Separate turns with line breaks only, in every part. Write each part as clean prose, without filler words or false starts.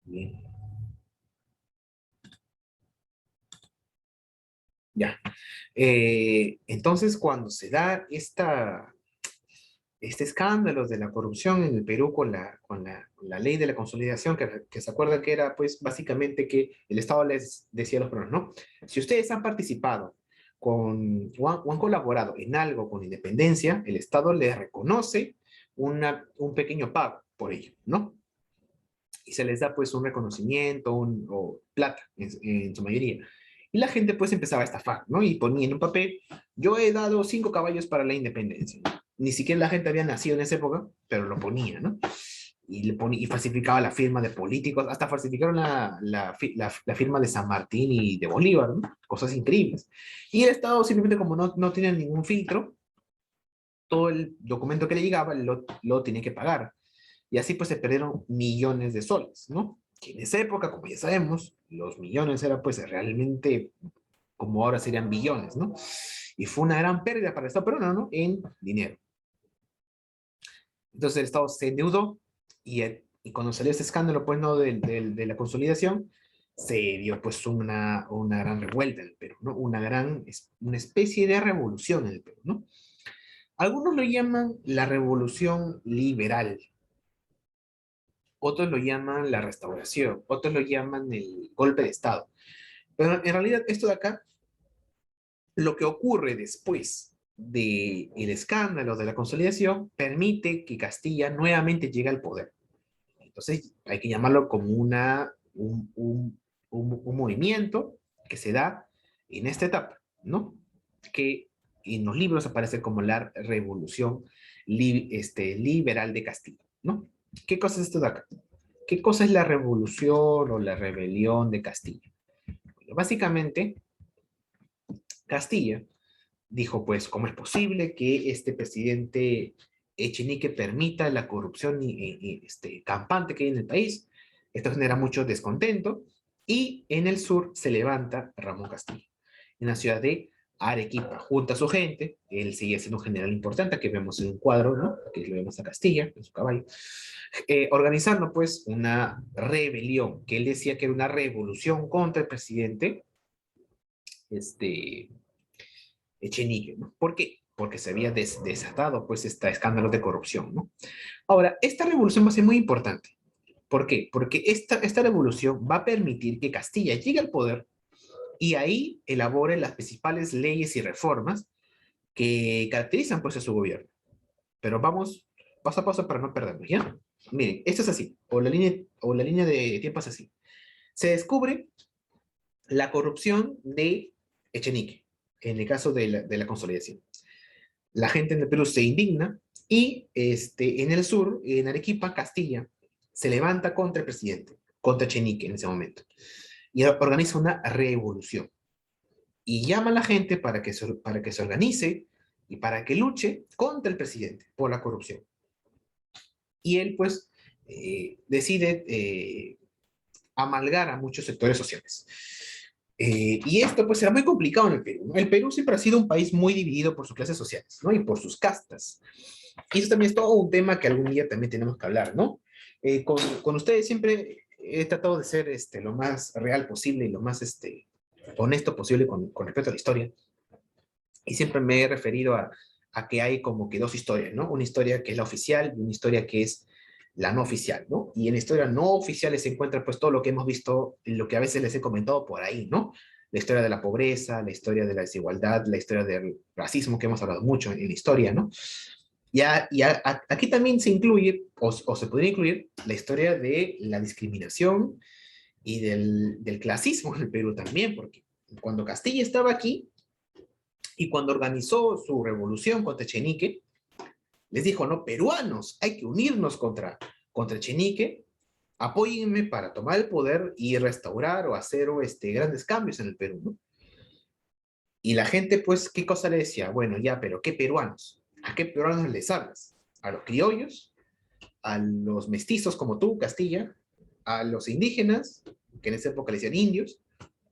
Bien. Ya. Entonces, cuando se da este escándalo de la corrupción en el Perú con la ley de la consolidación, que se acuerda que era, pues, básicamente que el Estado les decía a los peruanos, ¿no? Si ustedes han participado o han colaborado en algo con independencia, el Estado les reconoce un pequeño pago por ello, ¿no? Y se les da pues un reconocimiento o plata en su mayoría. Y la gente pues empezaba a estafar, ¿no? Y ponía en un papel, yo he dado 5 caballos para la independencia. Ni siquiera la gente había nacido en esa época, pero lo ponía, ¿no? Y falsificaba la firma de políticos, hasta falsificaron la firma de San Martín y de Bolívar, ¿no? Cosas increíbles. Y el Estado simplemente como no tenía ningún filtro, todo el documento que le llegaba lo tenía que pagar. Y así pues se perdieron millones de soles, ¿no? Que en esa época, como ya sabemos, los millones eran pues realmente como ahora serían billones, ¿no? Y fue una gran pérdida para el Estado peruano, ¿no? En dinero. Entonces el Estado se endeudó y cuando salió ese escándalo, pues, ¿no? De la consolidación, se dio pues una gran revuelta en el Perú, ¿no? Una especie de revolución en el Perú, ¿no? Algunos lo llaman la revolución liberal, otros lo ñaman la restauración, otros lo llaman el golpe de Estado. Pero en realidad esto de acá, lo que ocurre después del escándalo de la consolidación, permite que Castilla nuevamente llegue al poder. Entonces hay que llamarlo como un movimiento que se da en esta etapa, ¿no? Que en los libros aparece como la revolución liberal de Castilla, ¿no? ¿Qué cosa es esto de acá? ¿Qué cosa es la revolución o la rebelión de Castilla? Bueno, básicamente, Castilla dijo, pues, ¿cómo es posible que este presidente Echenique permita la corrupción campante que hay en el país? Esto genera mucho descontento y en el sur se levanta Ramón Castilla. En la ciudad de Arequipa, junto a su gente, él sigue siendo un general importante, que vemos en un cuadro, ¿no? Aquí lo vemos a Castilla, en su caballo, organizando pues una rebelión, que él decía que era una revolución contra el presidente este, Echenique, ¿no? ¿Por qué? Porque se había desatado pues este escándalo de corrupción, ¿no? Ahora, esta revolución va a ser muy importante. ¿Por qué? Porque esta revolución va a permitir que Castilla llegue al poder y ahí elabore las principales leyes y reformas que caracterizan pues a su gobierno. Pero vamos paso a paso para no perdernos, ¿ya? Miren, esto es así, o la línea de tiempo es así. Se descubre la corrupción de Echenique, en el caso de la consolidación. La gente en el Perú se indigna y en el sur, en Arequipa, Castilla, se levanta contra el presidente, contra Echenique en ese momento, y organiza una revolución. Y llama a la gente para que se organice y para que luche contra el presidente por la corrupción. Y él, pues, decide amalgar a muchos sectores sociales. Y esto pues será muy complicado en el Perú, ¿no? El Perú siempre ha sido un país muy dividido por sus clases sociales, ¿no? Y por sus castas. Y eso también es todo un tema que algún día también tenemos que hablar, ¿no? Con ustedes siempre he tratado de ser lo más real posible y lo más honesto posible con respecto a la historia. Y siempre me he referido a que hay como que dos historias, ¿no? Una historia que es la oficial y una historia que es la no oficial, ¿no? Y en la historia no oficial se encuentra pues todo lo que hemos visto, lo que a veces les he comentado por ahí, ¿no? La historia de la pobreza, la historia de la desigualdad, la historia del racismo que hemos hablado mucho en la historia, ¿no? Aquí también se incluye, o se podría incluir, la historia de la discriminación y del clasismo en el Perú también, porque cuando Castilla estaba aquí, y cuando organizó su revolución contra Echenique, les dijo, no, peruanos, hay que unirnos contra Echenique, apóyenme para tomar el poder y restaurar o hacer grandes cambios en el Perú, ¿no? Y la gente, pues, ¿qué cosa le decía? Bueno, ya, pero ¿qué peruanos? ¿A qué peruanos les hablas? ¿A los criollos? ¿A los mestizos como tú, Castilla? ¿A los indígenas, que en esa época le decían indios?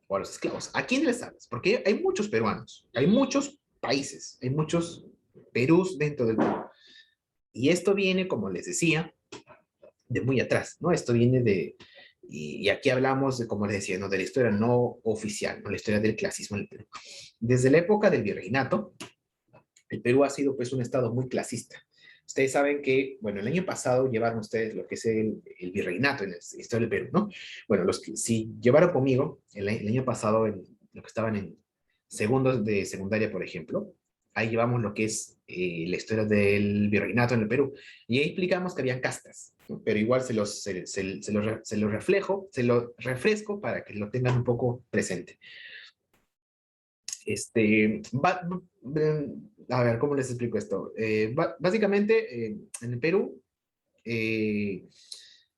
¿O a los esclavos? ¿A quién les hablas? Porque hay muchos peruanos, hay muchos países, hay muchos Perús dentro del Perú. Y esto viene, como les decía, de muy atrás, ¿no? Esto viene Y aquí hablamos, de, como les decía, ¿no? De la historia no oficial, ¿no? La historia del clasismo en el Perú. Desde la época del virreinato, el Perú ha sido pues un estado muy clasista. Ustedes saben que, bueno, el año pasado llevaron ustedes lo que es el virreinato en la historia del Perú, ¿no? Bueno, los que si llevaron conmigo el año pasado, en, los que estaban en segundos de secundaria, por ejemplo, ahí llevamos lo que es la historia del virreinato en el Perú. Y ahí explicamos que habían castas, ¿no? Pero igual se lo reflejo, se lo refresco para que lo tengan un poco presente. Este, a ver, ¿cómo les explico esto? Básicamente, en el Perú, eh,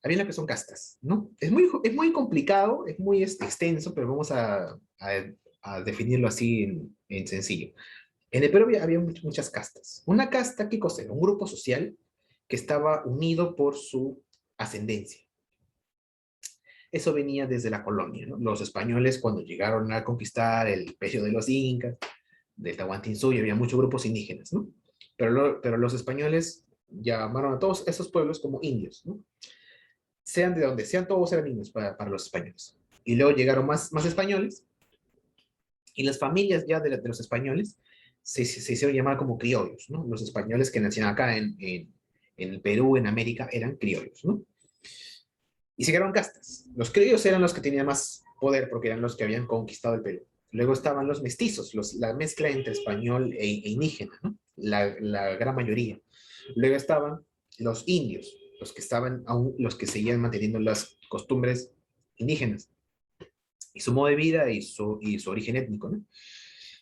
había lo que son castas, ¿no? Es muy complicado, es muy extenso, pero vamos a definirlo así en sencillo. En el Perú había muchas castas. Una casta, ¿qué cosa era? Un grupo social que estaba unido por su ascendencia. Eso venía desde la colonia, ¿no? Los españoles, cuando llegaron a conquistar el pecho de los incas, del Tahuantinsuyo, había muchos grupos indígenas, ¿no? Pero los españoles llamaron a todos esos pueblos como indios, ¿no? Sean de donde sean, todos eran indios para los españoles. Y luego llegaron más españoles, y las familias ya de los españoles se hicieron llamar como criollos, ¿no? Los españoles que nacían acá en el Perú, en América, eran criollos, ¿no? Y se crearon castas. Los criollos eran los que tenían más poder porque eran los que habían conquistado el Perú. Luego estaban los mestizos, la mezcla entre español e indígena, ¿no? La gran mayoría. Luego estaban los indios, los que estaban aún, los que seguían manteniendo las costumbres indígenas y su modo de vida y su origen étnico, ¿no?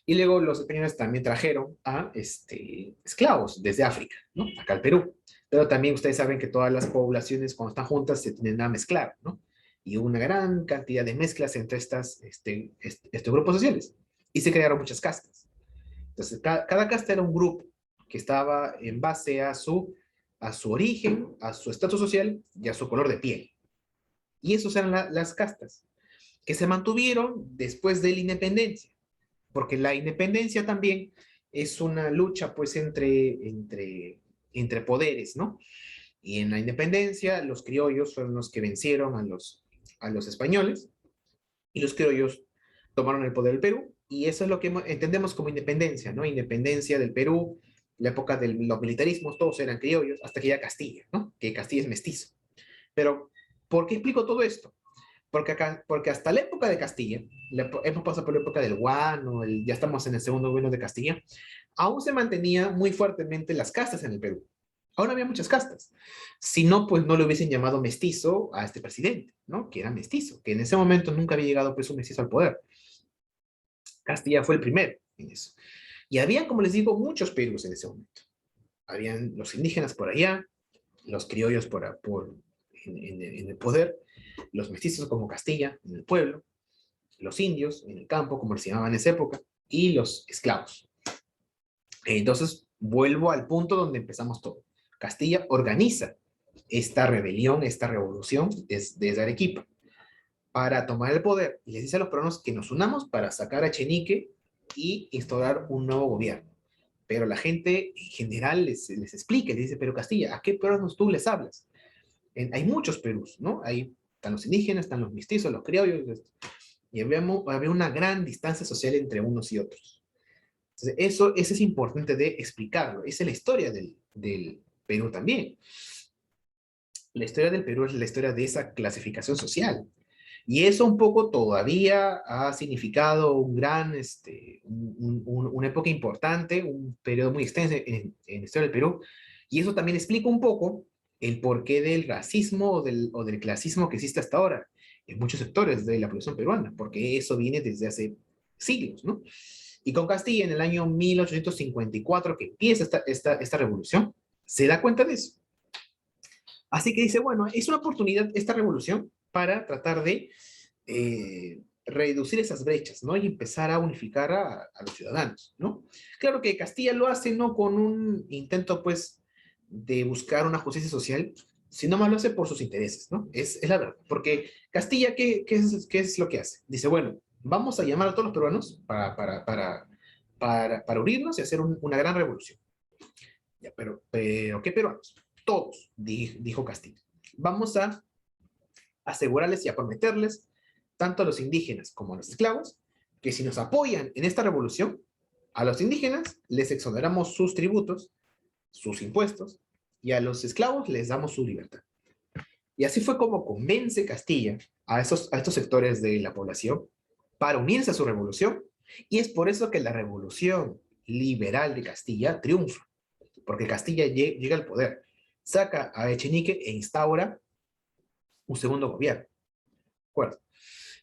Y luego los españoles también trajeron a esclavos desde África, ¿no? Acá al Perú. Pero también ustedes saben que todas las poblaciones cuando están juntas se tienden a mezclar, ¿no? Y hubo una gran cantidad de mezclas entre estos grupos sociales. Y se crearon muchas castas. Entonces, cada casta era un grupo que estaba en base a su origen, a su estatus social y a su color de piel. Y esos eran las castas, que se mantuvieron después de la independencia, porque la independencia también es una lucha pues entre poderes, ¿no? Y en la independencia los criollos fueron los que vencieron a los españoles y los criollos tomaron el poder del Perú y eso es lo que entendemos como independencia, ¿no? Independencia del Perú, la época de los militarismos, todos eran criollos, hasta que llega Castilla, ¿no? Que Castilla es mestizo. Pero, ¿por qué explico todo esto? Porque hasta la época de Castilla, hemos pasado por la época del Guano, ya estamos en el segundo gobierno de Castilla, aún se mantenía muy fuertemente las castas en el Perú. Aún había muchas castas. Si no, pues no le hubiesen llamado mestizo a este presidente, ¿no? Que era mestizo, que en ese momento nunca había llegado pues un mestizo al poder. Castilla fue el primero en eso. Y había, como les digo, muchos Perús en ese momento. Habían los indígenas por allá, los criollos en el poder, los mestizos como Castilla en el pueblo, los indios en el campo, como se llamaban en esa época, y los esclavos. Entonces, vuelvo al punto donde empezamos todo. Castilla organiza esta rebelión, esta revolución desde Arequipa para tomar el poder y les dice a los peruanos que nos unamos para sacar a Chenique y instaurar un nuevo gobierno. Pero la gente en general les explica, les dice, pero Castilla, ¿a qué peruanos tú les hablas? Hay muchos Perús, ¿no? Están los indígenas, están los mestizos, los criollos, y había una gran distancia social entre unos y otros. Entonces, eso es importante de explicarlo. Esa es la historia del Perú también. La historia del Perú es la historia de esa clasificación social. Y eso un poco todavía ha significado una época importante, un periodo muy extenso en la historia del Perú. Y eso también explica un poco el porqué del racismo o del clasismo que existe hasta ahora en muchos sectores de la población peruana, porque eso viene desde hace siglos, ¿no? Y con Castilla, en el año 1854, que empieza esta revolución, se da cuenta de eso. Así que dice, bueno, es una oportunidad esta revolución para tratar de reducir esas brechas, ¿no? Y empezar a unificar a los ciudadanos, ¿no? Claro que Castilla lo hace no con un intento, pues, de buscar una justicia social, sino más lo hace por sus intereses, ¿no? Es la verdad, porque Castilla, ¿qué es lo que hace? Dice, bueno, vamos a llamar a todos los peruanos para unirnos y hacer una gran revolución. Ya, pero ¿qué peruanos? Todos, dijo Castilla. Vamos a asegurarles y a prometerles, tanto a los indígenas como a los esclavos, que si nos apoyan en esta revolución, a los indígenas les exoneramos sus tributos, sus impuestos, y a los esclavos les damos su libertad. Y así fue como convence Castilla a estos sectores de la población para unirse a su revolución, y es por eso que la revolución liberal de Castilla triunfa, porque Castilla llega al poder, saca a Echenique e instaura un segundo gobierno. ¿De acuerdo?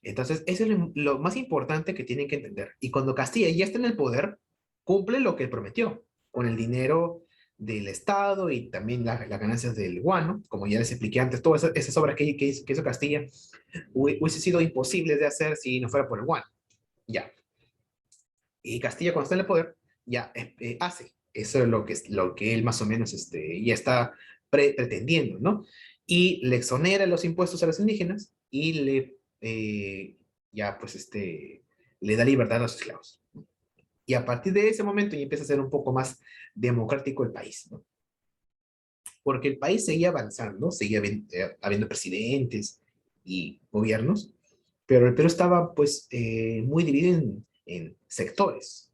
Entonces, eso es lo más importante que tienen que entender. Y cuando Castilla ya está en el poder, cumple lo que prometió, con el dinero del Estado y también las ganancias del guano, como ya les expliqué antes, todas esas obras que hizo Castilla hubiese sido imposible de hacer si no fuera por el guano. Ya. Y Castilla cuando está en el poder, ya hace. Eso es lo que él más o menos ya está pretendiendo, ¿no? Y le exonera los impuestos a los indígenas y ya pues le da libertad a los esclavos. Y a partir de ese momento ya empieza a ser un poco más democrático el país, ¿no? Porque el país seguía avanzando, seguía habiendo presidentes y gobiernos, pero el Perú estaba pues muy dividido en sectores.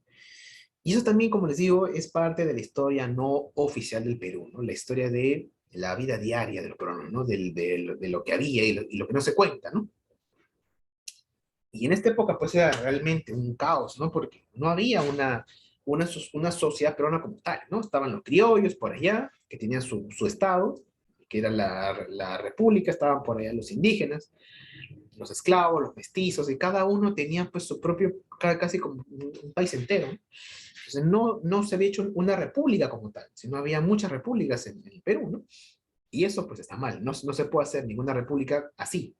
Y eso también, como les digo, es parte de la historia no oficial del Perú, ¿no? La historia de la vida diaria de los peruanos, ¿no? De lo que había y lo que no se cuenta, ¿no? Y en esta época, pues, era realmente un caos, ¿no? Porque no había una sociedad peruana como tal, ¿no? Estaban los criollos por allá, que tenían su estado, que era la república, estaban por allá los indígenas, los esclavos, los mestizos, y cada uno tenía, pues, su propio, casi como un país entero, ¿no? Entonces, no se había hecho una república como tal, sino había muchas repúblicas en el Perú, ¿no? Y eso, pues, está mal, no se puede hacer ninguna república así.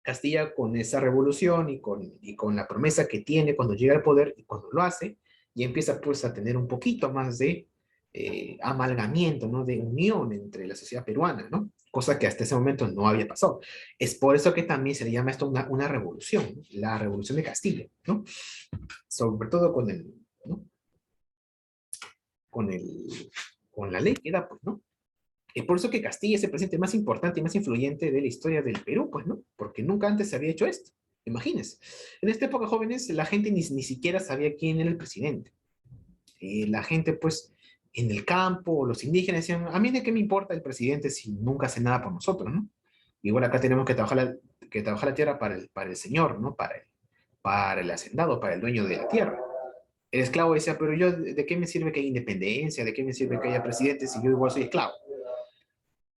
Castilla con esa revolución y con la promesa que tiene cuando llega al poder y cuando lo hace, y empieza pues a tener un poquito más de amalgamiento, ¿no? De unión entre la sociedad peruana, ¿no? Cosa que hasta ese momento no había pasado. Es por eso que también se le llama esto una revolución, ¿no? La revolución de Castilla, ¿no? Sobre todo ¿no? con el, con la ley que da, pues, ¿no? Es por eso que Castilla es el presidente más importante y más influyente de la historia del Perú, pues, ¿no? Porque nunca antes se había hecho esto. Imagínense. En esta época, jóvenes, la gente ni siquiera sabía quién era el presidente. La gente, pues, en el campo, los indígenas decían, a mí de qué me importa el presidente si nunca hace nada por nosotros, ¿no? Igual acá tenemos que trabajar la tierra para el señor, ¿no? Para el hacendado, para el dueño de la tierra. El esclavo decía, pero yo, ¿de qué me sirve que haya independencia? ¿De qué me sirve que haya presidente si yo igual soy esclavo?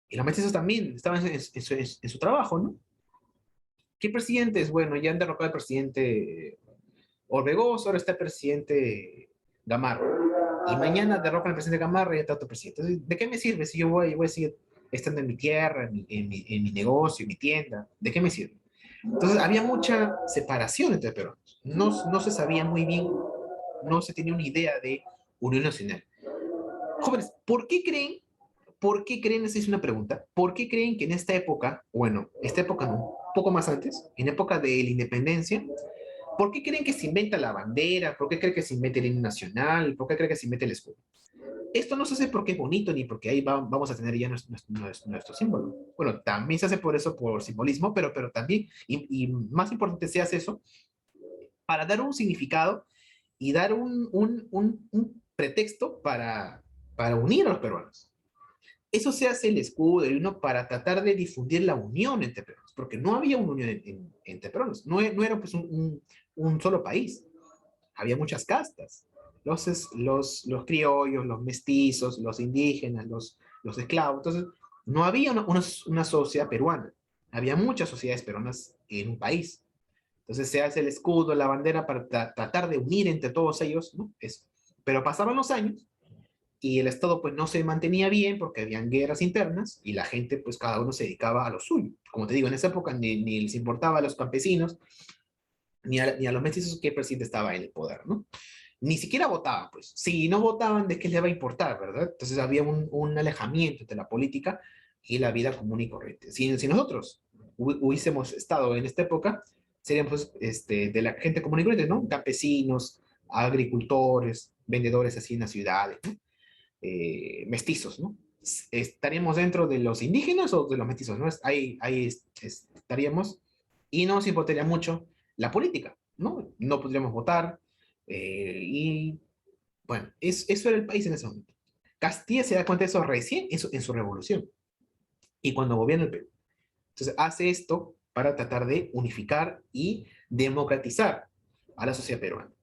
Y los mestizos también estaban en su trabajo, ¿no? ¿Qué presidentes? Bueno, ya han derrocado al presidente Orbegoso, ahora está el presidente Gamarra. Y mañana derrocan al presidente Gamarra y está otro presidente. Entonces, ¿de qué me sirve si yo voy a seguir estando en mi tierra, en mi negocio, en mi tienda? ¿De qué me sirve? Entonces, había mucha separación entre peruanos. No se sabía muy bien, no se tenía una idea de unión nacional. Jóvenes, ¿por qué creen, esa es una pregunta, por qué creen que en esta época, bueno, esta época no, un poco más antes, en época de la independencia, ¿por qué creen que se inventa la bandera? ¿Por qué creen que se inventa el himno nacional? ¿Por qué creen que se inventa el escudo? Esto no se hace porque es bonito ni porque ahí vamos a tener ya nuestro símbolo. Bueno, también se hace por eso, por simbolismo, pero también, y más importante, se hace eso para dar un significado y dar un pretexto para unir a los peruanos. Eso se hace el escudo y uno para tratar de difundir la unión entre peruanos, porque no había una unión entre peruanos, no era pues un solo país, había muchas castas, los criollos, los mestizos, los indígenas, los esclavos, entonces no había una sociedad peruana, había muchas sociedades peruanas en un país, entonces se hace el escudo, la bandera para tratar de unir entre todos ellos, ¿no? Eso. Pero pasaban los años y el Estado pues no se mantenía bien porque habían guerras internas y la gente pues cada uno se dedicaba a lo suyo. Como te digo, en esa época ni les importaba a los campesinos ni a los mestizos que el presidente estaba en el poder, ¿no? Ni siquiera votaban, pues. Si no votaban, ¿de qué les va a importar, verdad? Entonces había un alejamiento entre la política y la vida común y corriente. Si nosotros hubiésemos estado en esta época, seríamos pues, de la gente común y corriente, ¿no? Campesinos, agricultores, vendedores así en las ciudades, ¿no? Mestizos, ¿no? estaríamos dentro de los indígenas o de los mestizos, ¿no? Ahí estaríamos y no nos importaría mucho la política, ¿no? No podríamos votar y, bueno, eso era el país en ese momento. Castilla se da cuenta de eso recién en su revolución y cuando gobierna el Perú. Entonces hace esto para tratar de unificar y democratizar a la sociedad peruana.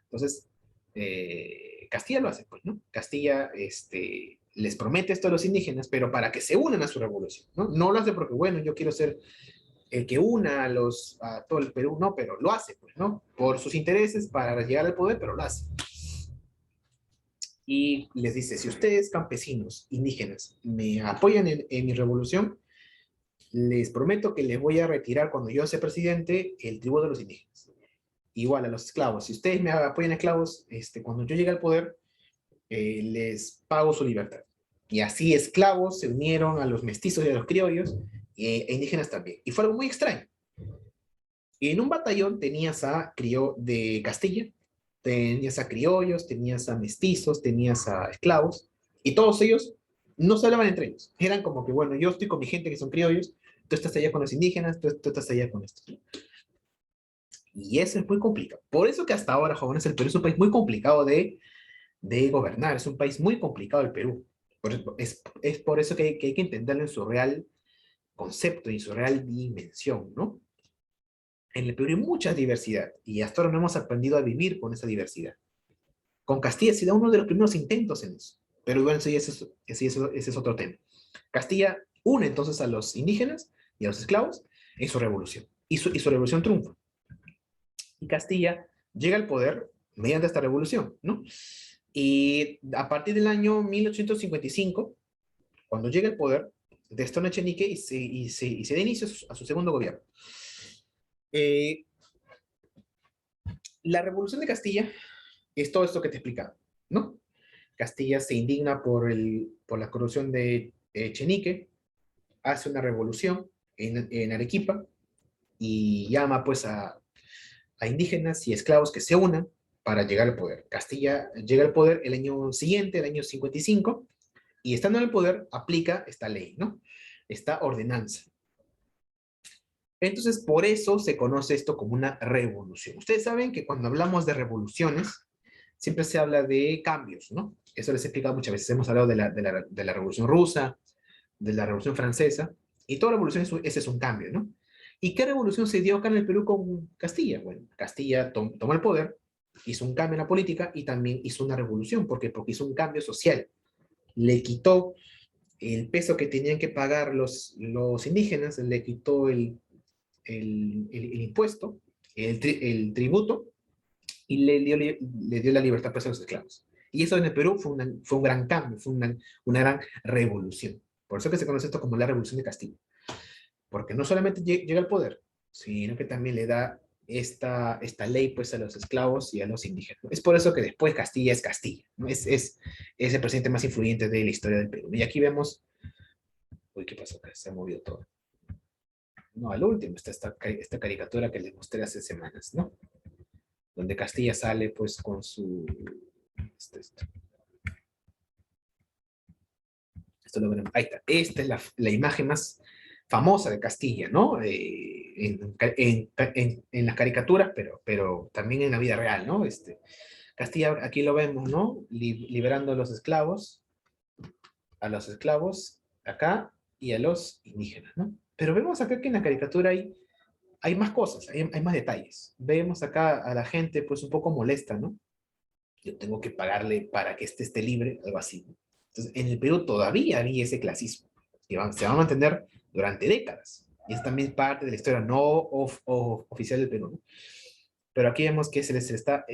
Entonces, Castilla lo hace, pues, ¿no? Castilla les promete esto a los indígenas, pero para que se unan a su revolución, ¿no? No lo hace porque, bueno, yo quiero ser el que una a todo el Perú, no, pero lo hace, pues, ¿no? Por sus intereses, para llegar al poder, pero lo hace. Y les dice, si ustedes, campesinos, indígenas, me apoyan en mi revolución, les prometo que les voy a retirar cuando yo sea presidente el tributo de los indígenas. Igual a los esclavos. Si ustedes me apoyan esclavos, cuando yo llegue al poder, les pago su libertad. Y así esclavos se unieron a los mestizos y a los criollos, e indígenas también. Y fue algo muy extraño. En un batallón tenías de Castilla, tenías a criollos, tenías a mestizos, tenías a esclavos, y todos ellos no se hablaban entre ellos. Eran como que, bueno, yo estoy con mi gente que son criollos, tú estás allá con los indígenas, tú estás allá con estos. Y eso es muy complicado. Por eso que hasta ahora, jóvenes, el Perú es un país muy complicado de gobernar, es un país muy complicado el Perú. Es por eso que hay que entenderlo en su real concepto y en su real dimensión, ¿no? En el Perú hay mucha diversidad y hasta ahora no hemos aprendido a vivir con esa diversidad. Con Castilla se da uno de los primeros intentos en eso, pero bueno, ese es otro tema. Castilla une entonces a los indígenas y a los esclavos en su revolución, y su revolución triunfa. Y Castilla llega al poder mediante esta revolución, ¿no? Y a partir del año 1855, cuando llega al poder, destona Echenique y se da inicio a su segundo gobierno. Eh, la revolución de Castilla es todo esto que te he explicado, ¿no? Castilla se indigna por la corrupción de Echenique, hace una revolución en Arequipa y llama pues a indígenas y esclavos que se unan para llegar al poder. Castilla llega al poder el año siguiente, el año 55, y estando en el poder aplica esta ley, ¿no? Esta ordenanza. Entonces, por eso se conoce esto como una revolución. Ustedes saben que cuando hablamos de revoluciones, siempre se habla de cambios, ¿no? Eso les he explicado muchas veces. Hemos hablado de la Revolución Rusa, de la Revolución Francesa, y toda revolución ese es un cambio, ¿no? ¿Y qué revolución se dio acá en el Perú con Castilla? Bueno, Castilla tomó el poder, hizo un cambio en la política y también hizo una revolución. ¿Por qué? Porque hizo un cambio social. Le quitó el peso que tenían que pagar los indígenas, le quitó el impuesto, el tributo, y le dio la libertad pues, a los esclavos. Y eso en el Perú fue un gran cambio, fue una gran revolución. Por eso que se conoce esto como la Revolución de Castilla. Porque no solamente llega al poder, sino que también le da esta ley pues, a los esclavos y a los indígenas. Es por eso que después Castilla es Castilla. ¿No? Es el presidente más influyente de la historia del Perú. Y aquí vemos... Uy, ¿qué pasó? Que se ha movido todo. No, al último está esta caricatura que les mostré hace semanas, ¿no? Donde Castilla sale pues con su... Esto lo veremos. Ahí está. Esta es la imagen más famosa de Castilla, ¿no? En las caricaturas, pero también en la vida real, ¿no? Castilla, aquí lo vemos, ¿no? Liberando a los esclavos acá y a los indígenas, ¿no? Pero vemos acá que en la caricatura hay más cosas, hay más detalles. Vemos acá a la gente pues un poco molesta, ¿no? Yo tengo que pagarle para que este esté libre, algo así. ¿No? Entonces, en el Perú todavía había ese clasismo, que se va a mantener durante décadas. Y es también parte de la historia no oficial del Perú, ¿no? Pero aquí vemos que se le está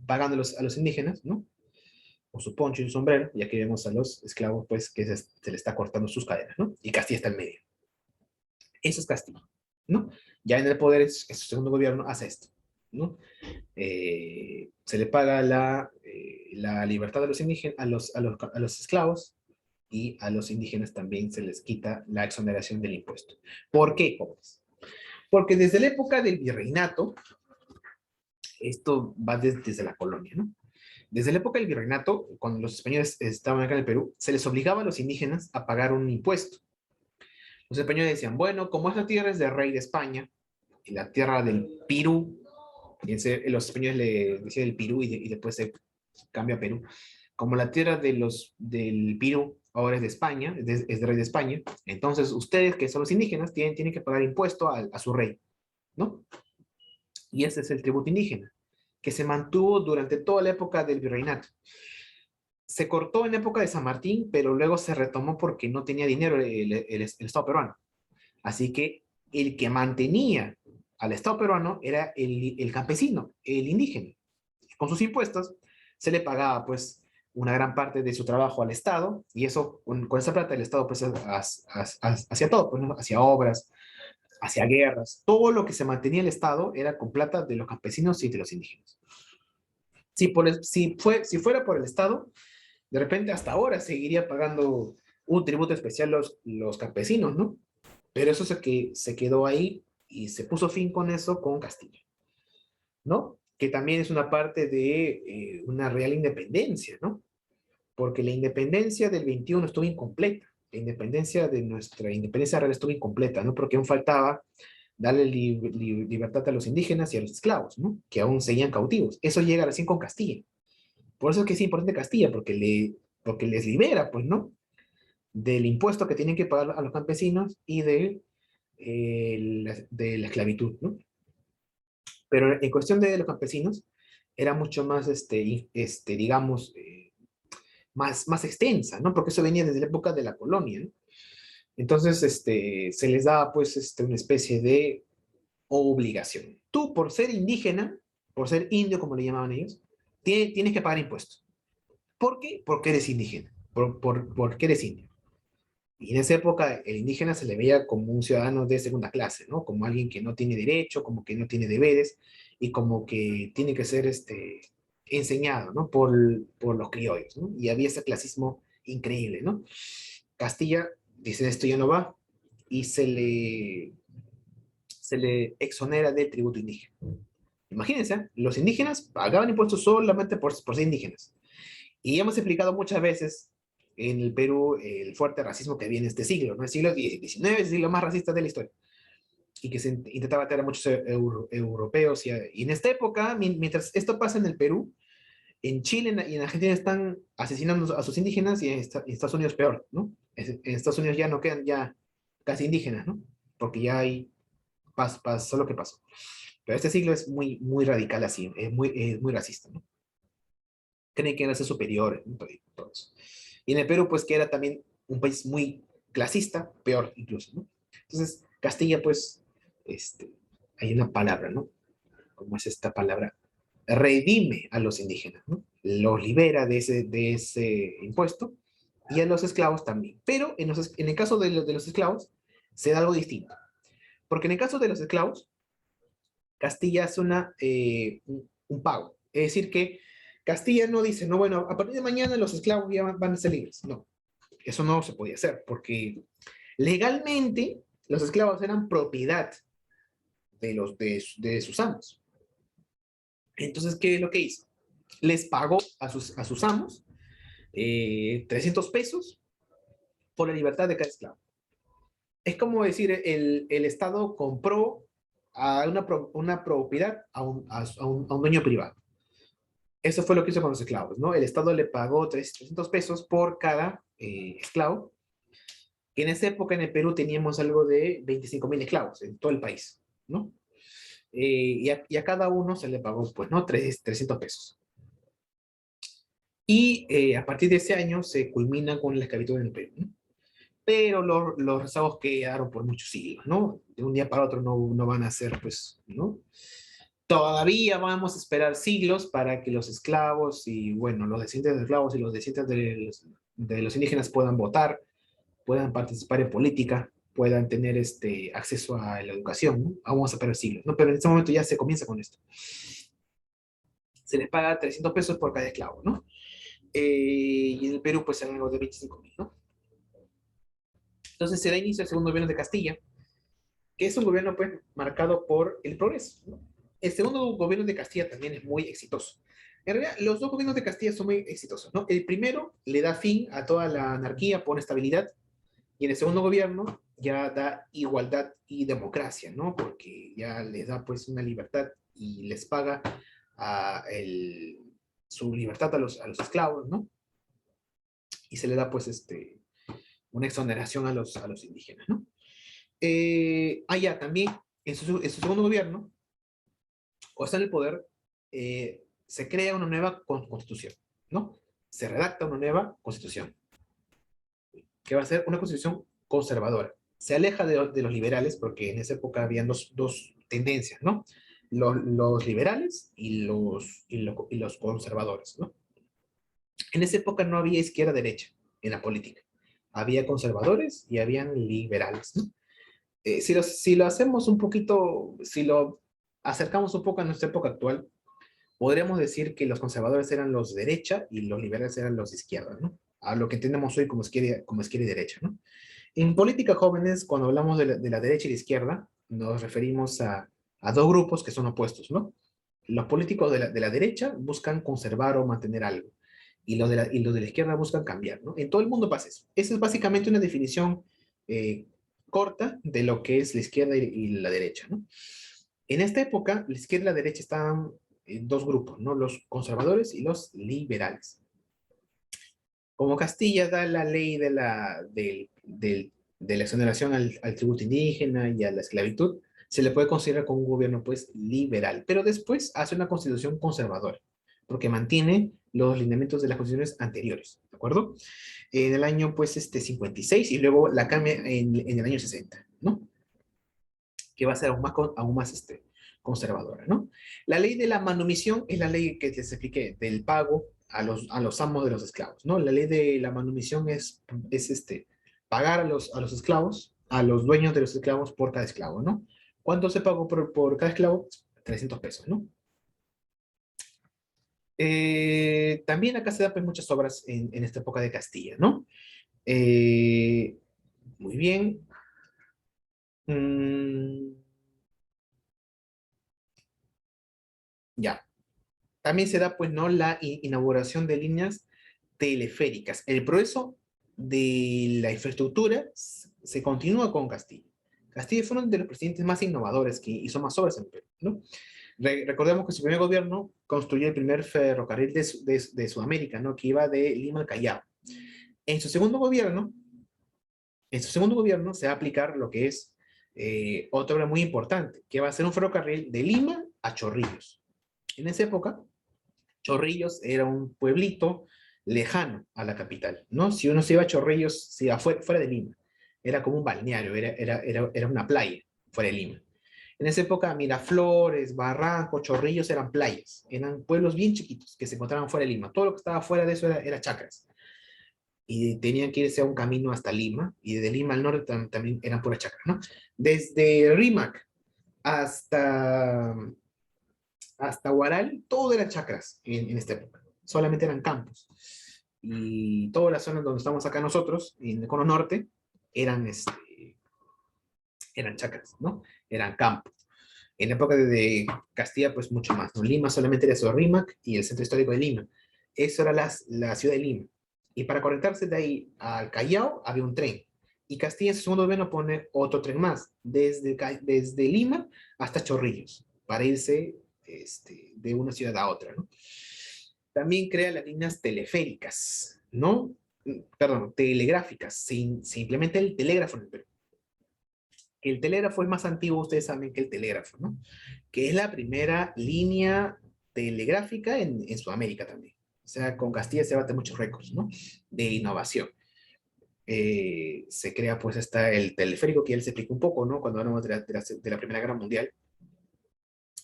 pagando a los indígenas, ¿no? Con su poncho y su sombrero, y aquí vemos a los esclavos, pues, que se le está cortando sus cadenas, ¿no? Y Castilla está en medio. Eso es Castilla, ¿no? Ya en el poder, su segundo gobierno hace esto, ¿no? Se le paga la libertad a los indígenas, a los esclavos, y a los indígenas también se les quita la exoneración del impuesto. ¿Por qué, jóvenes? Porque desde la época del virreinato, esto va desde la colonia, ¿no? Desde la época del virreinato, cuando los españoles estaban acá en el Perú, se les obligaba a los indígenas a pagar un impuesto. Los españoles decían, bueno, como esta tierra es del rey de España, y la tierra del Pirú, los españoles le decían el Pirú y después se cambia a Perú, como la tierra del Pirú ahora es de España, es del rey de España, entonces ustedes que son los indígenas tienen que pagar impuesto a su rey, ¿no? Y ese es el tributo indígena, que se mantuvo durante toda la época del virreinato. Se cortó en época de San Martín, pero luego se retomó porque no tenía dinero el Estado peruano. Así que el que mantenía al Estado peruano era el campesino, el indígena. Con sus impuestos se le pagaba pues una gran parte de su trabajo al Estado y eso, con esa plata el Estado pues hacía todo, pues, ¿no? Hacía obras, hacía guerras, todo lo que se mantenía el Estado era con plata de los campesinos y de los indígenas. Si fuera por el Estado, de repente hasta ahora seguiría pagando un tributo especial los campesinos, ¿no? Pero eso se quedó ahí y se puso fin con eso con Castilla, ¿no? Que también es una parte de una real independencia, ¿no? Porque la independencia del 21 estuvo incompleta, la independencia de nuestra independencia real estuvo incompleta, ¿no? Porque aún faltaba darle libertad a los indígenas y a los esclavos, ¿no? Que aún seguían cautivos. Eso llega recién con Castilla. Por eso es que es importante Castilla, porque les libera, pues, ¿no? Del impuesto que tienen que pagar a los campesinos y de la esclavitud, ¿no? Pero en cuestión de los campesinos, era mucho más, digamos, más extensa, ¿no? Porque eso venía desde la época de la colonia, ¿no? Entonces, se les daba, pues, una especie de obligación. Tú, por ser indígena, por ser indio, como le llamaban ellos, tienes que pagar impuestos. ¿Por qué? Porque eres indígena, porque eres indio. Y en esa época el indígena se le veía como un ciudadano de segunda clase, ¿no? Como alguien que no tiene derecho, como que no tiene deberes y como que tiene que ser enseñado, ¿no? Por los criollos, ¿no? Y había ese clasismo increíble, ¿no? Castilla dice esto ya no va y se le exonera del tributo indígena. Imagínense, ¿eh? Los indígenas pagaban impuestos solamente por ser indígenas. Y hemos explicado muchas veces en el Perú el fuerte racismo que había en este siglo, ¿no? El siglo XIX es el siglo más racista de la historia. Y que se intentaba traer a muchos europeos. Y en esta época, mientras esto pasa en el Perú, en Chile y en Argentina están asesinando a sus indígenas y en Estados Unidos peor, ¿no? En Estados Unidos ya no quedan ya casi indígenas, ¿no? Porque ya hay pasó lo que pasó. Pero este siglo es muy radical así, es muy racista, ¿no? Creen que eran ser superiores, ¿no? Todo eso. Y en el Perú, pues que era también un país muy clasista, peor incluso, ¿no? Entonces, Castilla, pues, hay una palabra, ¿no? ¿Cómo es esta palabra? Redime a los indígenas, ¿no? Los libera de ese impuesto y a los esclavos también. Pero en el caso de los esclavos, se da algo distinto. Porque en el caso de los esclavos, Castilla hace un pago. Es decir, que Castilla no dice, no, bueno, a partir de mañana los esclavos ya van a ser libres. No, eso no se podía hacer, porque legalmente los esclavos eran propiedad de sus amos. Entonces, ¿qué es lo que hizo? Les pagó a sus amos 300 pesos por la libertad de cada esclavo. Es como decir, el Estado compró una propiedad a un dueño privado. Eso fue lo que hizo con los esclavos, ¿no? El Estado le pagó 300 pesos por cada esclavo, que en esa época en el Perú teníamos algo de 25.000 esclavos en todo el país, ¿no? Y a cada uno se le pagó, pues, ¿no? 300 pesos. Y a partir de ese año se culmina con la esclavitud en el Perú, ¿no? Pero los rezagos quedaron por muchos siglos, ¿no? De un día para otro no van a ser, pues, ¿no? Todavía vamos a esperar siglos para que los esclavos y, bueno, los descendientes de esclavos y los descendientes de los indígenas puedan votar, puedan participar en política, puedan tener acceso a la educación, ¿no? Aún vamos a esperar siglos, ¿no? Pero en este momento ya se comienza con esto. Se les paga 300 pesos por cada esclavo, ¿no? Y en el Perú, pues, serán algo de 25.000, ¿no? Entonces se da inicio al segundo gobierno de Castilla, que es un gobierno, pues, marcado por el progreso, ¿no? El segundo gobierno de Castilla también es muy exitoso. En realidad, los dos gobiernos de Castilla son muy exitosos, ¿no? El primero le da fin a toda la anarquía, pone estabilidad, y en el segundo gobierno ya da igualdad y democracia, ¿no? Porque ya les da pues una libertad y les paga su libertad a los esclavos, ¿no? Y se le da pues una exoneración a los indígenas, ¿no? Ya, también en su segundo gobierno, o está en el poder, se crea una nueva constitución, ¿no? Se redacta una nueva constitución, que va a ser una constitución conservadora. Se aleja de los liberales, porque en esa época habían dos tendencias, ¿no? Los liberales y los conservadores, ¿no? En esa época no había izquierda-derecha en la política. Había conservadores y habían liberales, ¿no? Si lo hacemos un poquito, si lo acercamos un poco a nuestra época actual, podríamos decir que los conservadores eran los de derecha y los liberales eran los de izquierda, ¿no? A lo que entendemos hoy como izquierda y derecha, ¿no? En política, jóvenes, cuando hablamos de la derecha y la izquierda, nos referimos a dos grupos que son opuestos, ¿no? Los políticos de la derecha buscan conservar o mantener algo, y los de la izquierda buscan cambiar, ¿no? En todo el mundo pasa eso. Esa es básicamente una definición eh, corta de lo que es la izquierda y la derecha, ¿no? En esta época, la izquierda y la derecha estaban en dos grupos, ¿no? Los conservadores y los liberales. Como Castilla da la ley de la exoneración al tributo indígena y a la esclavitud, se le puede considerar como un gobierno pues liberal, pero después hace una constitución conservadora, porque mantiene los lineamientos de las constituciones anteriores, ¿de acuerdo? En el año pues 56 y luego la cambia en el año 60, ¿no? Que va a ser aún más conservadora, ¿no? La ley de la manumisión es la ley que les expliqué, del pago a los amos de los esclavos, ¿no? La ley de la manumisión es pagar a los esclavos, a los dueños de los esclavos por cada esclavo, ¿no? ¿Cuánto se pagó por cada esclavo? 300 pesos, ¿no? También acá se dan pues, muchas obras en esta época de Castilla, ¿no? Eh, muy bien. Mm, ya. También se da, pues, ¿no? La inauguración de líneas teleféricas. El progreso de la infraestructura se continúa con Castilla. Castilla fue uno de los presidentes más innovadores que hizo más obras en el Perú, ¿no? Recordemos que su primer gobierno construyó el primer ferrocarril de Sudamérica, ¿no? Que iba de Lima al Callao. En su segundo gobierno, en su segundo gobierno se va a aplicar lo que es otra obra muy importante, que va a ser un ferrocarril de Lima a Chorrillos. En esa época, Chorrillos era un pueblito lejano a la capital, ¿no? Si uno se iba a Chorrillos, se iba fuera de Lima. Era como un balneario, era una playa fuera de Lima. En esa época, Miraflores, Barranco, Chorrillos eran playas, eran pueblos bien chiquitos que se encontraban fuera de Lima. Todo lo que estaba fuera de eso era chacras. Y tenían que irse a un camino hasta Lima, y desde Lima al norte también eran puras chacras, ¿no? Desde Rímac hasta Huaral, todo eran chacras en esta época. Solamente eran campos. Y todas las zonas donde estamos acá nosotros, en el cono norte, eran, eran chacras, ¿no? Eran campos. En la época de Castilla, pues mucho más, ¿no? Lima solamente era eso, Rímac y el centro histórico de Lima. Eso era la ciudad de Lima. Y para conectarse de ahí al Callao había un tren. Y Castilla en su segundo gobierno pone otro tren más, desde Lima hasta Chorrillos, para irse de una ciudad a otra, ¿no? También crea las líneas teleféricas, ¿no? Perdón, telegráficas. Se implementa el telégrafo en el Perú. El telégrafo es más antiguo, ustedes saben que el telégrafo, ¿no? Que es la primera línea telegráfica en Sudamérica también. O sea, con Castilla se bate muchos récords, ¿no? De innovación. Se crea pues está el teleférico que ya les expliqué un poco, ¿no? Cuando hablamos de la Primera Guerra Mundial,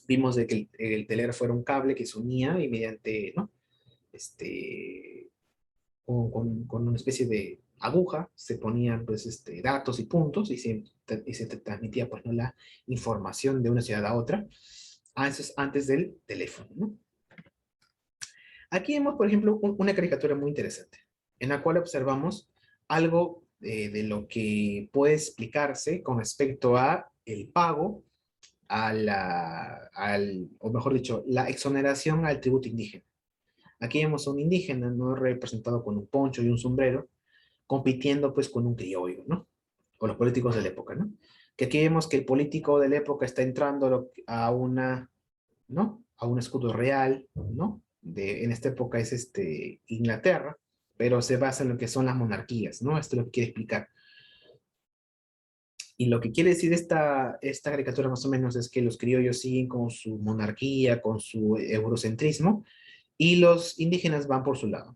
vimos de que el telégrafo era un cable que se unía y mediante, ¿no? Este, con una especie de aguja se ponían pues datos y puntos y se transmitía pues no la información de una ciudad a otra antes del teléfono, ¿no? Aquí vemos por ejemplo una caricatura muy interesante en la cual observamos algo de lo que puede explicarse con respecto a el pago o mejor dicho, la exoneración al tributo indígena. Aquí vemos a un indígena, ¿no? Representado con un poncho y un sombrero, compitiendo pues con un criollo, ¿no? Con los políticos de la época, ¿no? Que aquí vemos que el político de la época está entrando a una, ¿no? A un escudo real, ¿no? En esta época es Inglaterra, pero se basa en lo que son las monarquías, ¿no? Esto es lo que quiere explicar. Y lo que quiere decir esta caricatura más o menos es que los criollos siguen con su monarquía, con su eurocentrismo, y los indígenas van por su lado.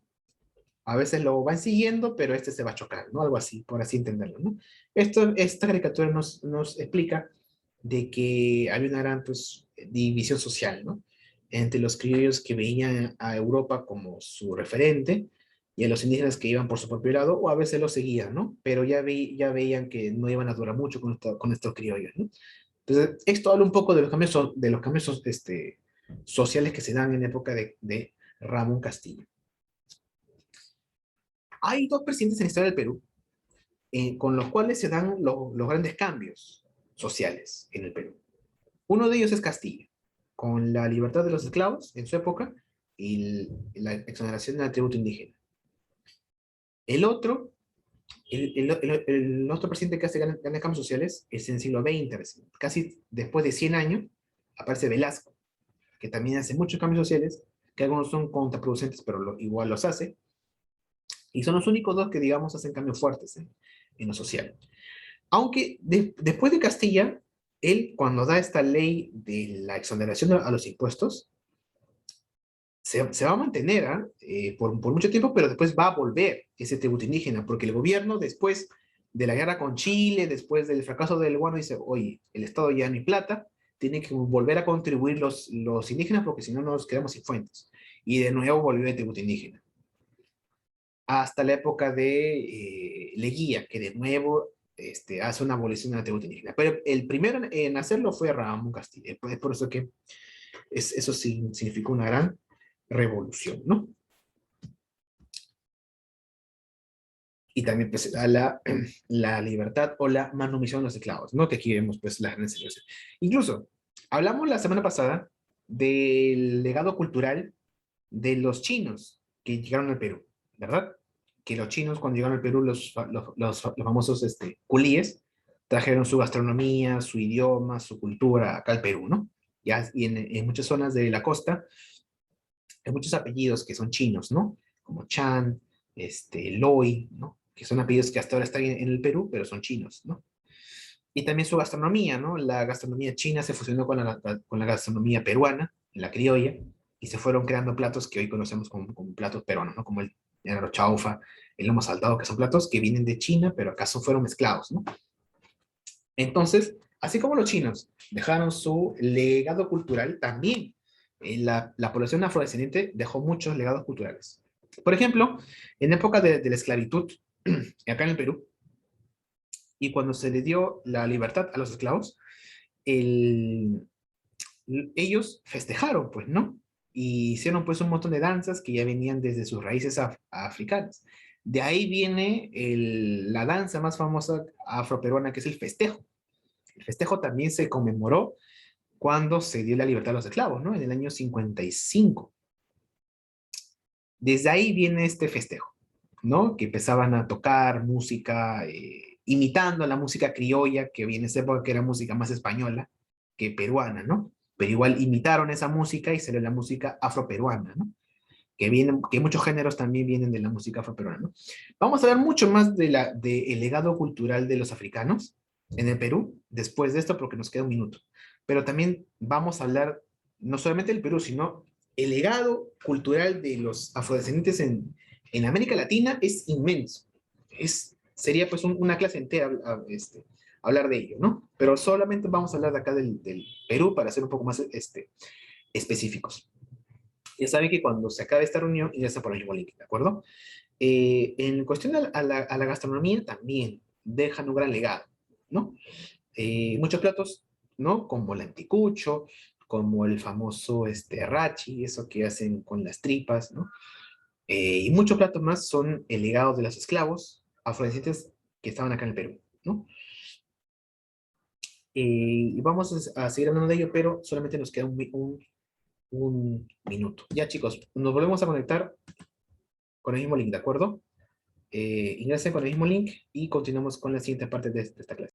A veces lo van siguiendo, pero este se va a chocar, ¿no? Algo así, por así entenderlo, ¿no? Esta caricatura nos explica de que hay una gran, pues, división social, ¿no? Entre los criollos que veían a Europa como su referente y a los indígenas que iban por su propio lado, o a veces los seguían, ¿no? Pero ya veían que no iban a durar mucho con estos criollos, ¿no? Entonces, esto habla un poco de los cambios, sociales que se dan en la época de Ramón Castillo. Hay dos presidentes en la historia del Perú con los cuales se dan los grandes cambios sociales en el Perú. Uno de ellos es Castilla, con la libertad de los esclavos en su época y la exoneración del tributo indígena. El otro, el otro presidente que hace grandes cambios sociales es en el siglo XX, casi después de 100 años, aparece Velasco, que también hace muchos cambios sociales, que algunos son contraproducentes, pero igual los hace, y son los únicos dos que, digamos, hacen cambios fuertes en lo social. Aunque después de Castilla, él cuando da esta ley de la exoneración a los impuestos, se va a mantener por mucho tiempo, pero después va a volver ese tributo indígena, porque el gobierno después de la guerra con Chile, después del fracaso del Guano, dice, oye, el Estado ya no hay plata, tiene que volver a contribuir los indígenas porque si no nos quedamos sin fuentes. Y de nuevo volvió el tributo indígena. Hasta la época de Leguía, que de nuevo hace una abolición de la tributo indígena. Pero el primero en hacerlo fue Ramón Castilla. Es por eso que eso significó una gran revolución, ¿no? Y también pues, a la libertad o la manumisión de los esclavos, ¿no? Que aquí vemos pues las grandes celebraciones. Incluso, hablamos la semana pasada del legado cultural de los chinos que llegaron al Perú, ¿verdad? Que los chinos cuando llegaron al Perú, los famosos culíes, trajeron su gastronomía, su idioma, su cultura acá al Perú, ¿no? Ya, y en muchas zonas de la costa hay muchos apellidos que son chinos, ¿no? Como Chan, Loy, ¿no? Que son apellidos que hasta ahora están en el Perú, pero son chinos, ¿no? Y también su gastronomía, ¿no? La gastronomía china se fusionó con la gastronomía peruana, la criolla, y se fueron creando platos que hoy conocemos como platos peruanos, ¿no? Como el llanero chaufa, el lomo saltado, que son platos que vienen de China, pero acaso fueron mezclados, ¿no? Entonces, así como los chinos dejaron su legado cultural, también la población afrodescendiente dejó muchos legados culturales. Por ejemplo, en época de la esclavitud, acá en el Perú, y cuando se le dio la libertad a los esclavos, el, ellos festejaron, pues, ¿no? Y hicieron pues un montón de danzas que ya venían desde sus raíces africanas. De ahí viene la danza más famosa afroperuana, que es el festejo. El festejo también se conmemoró cuando se dio la libertad a los esclavos, ¿no? En el año 55. Desde ahí viene este festejo, ¿no? Que empezaban a tocar música, imitando la música criolla, que en esa época que era música más española que peruana, ¿no? Pero igual imitaron esa música y salió la música afroperuana, ¿no? Que muchos géneros también vienen de la música afroperuana, ¿no? Vamos a hablar mucho más del legado cultural de los africanos en el Perú, después de esto, porque nos queda un minuto. Pero también vamos a hablar no solamente del Perú, sino el legado cultural de los afrodescendientes en América Latina es inmenso. Sería pues una clase entera hablar de ello, ¿no? Pero solamente vamos a hablar de acá del Perú para ser un poco más específicos. Ya saben que cuando se acabe esta reunión, ya está por el mismo link, ¿de acuerdo? En cuestión a la gastronomía, también dejan un gran legado, ¿no? Muchos platos, ¿no? Como el anticucho, como el famoso rachi, eso que hacen con las tripas, ¿no? Y muchos platos más son el legado de los esclavos afrodescendientes que estaban acá en el Perú, ¿no? Y vamos a seguir hablando de ello, pero solamente nos queda un minuto. Ya, chicos, nos volvemos a conectar con el mismo link, ¿de acuerdo? Ingresen con el mismo link y continuamos con la siguiente parte de esta clase.